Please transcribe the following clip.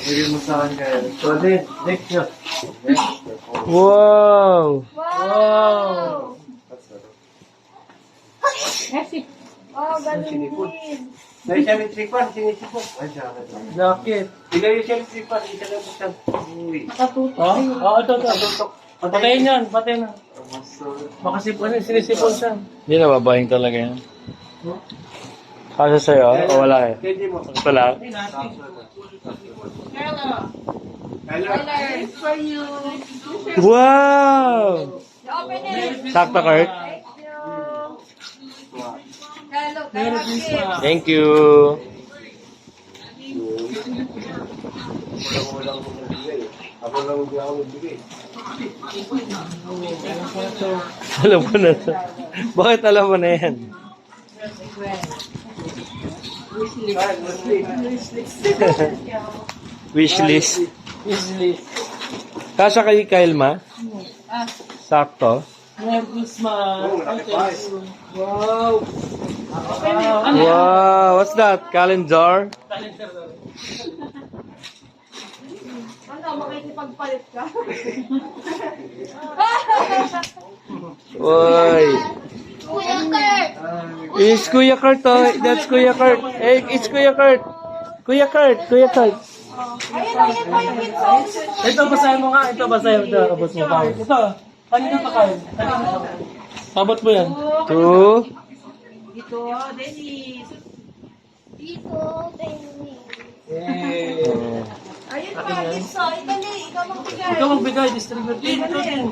Bigyan mo sa kanya. So, next yun. Wow! Wow! Merci. Oh, ganun Sinipon. din. Dahil siya may tripan, sinisipon. Ay, siya. Jacket. Bigay siya may tripan, hindi siya lang buksan. Uwi. Nakatutok. Oh, ito. Patayin yan, patayin na. Baka sinisipon siya. Hindi na babaeng talaga yan. Kasa sa'yo, o wala eh. Hindi mo. Wala. Colors for you. Wow! Open it. Sakto, Kurt. Thank you. Hello, Merry Christmas. Thank you. Ako lang hindi ako magbigay. Alam ko na to. Bakit alam mo na yan? Wishlist. Kasha kay Kyle ma? Sakto. Merry Christmas. Oo, laki pa eh. Wow. Wow, what's that? Calendar? Ano, makikipagpalit ka? Oy. Kuya Kurt! It's Kuya Kurt, oh. That's Kuya Kurt. Hey, it's Kuya Kurt. Kuya Kurt. Ayun pa yung pizza. Ito, basahin mo nga. Ito, basahin mo. Ito, abot mo pa. Ito, kanina pa kayo. Abot mo yan. 2. Dito, Dennis. Dito, Dennis. Ayun pa, pizza. Ikaw magbigay. Ikaw magbigay, distribute. Ito din.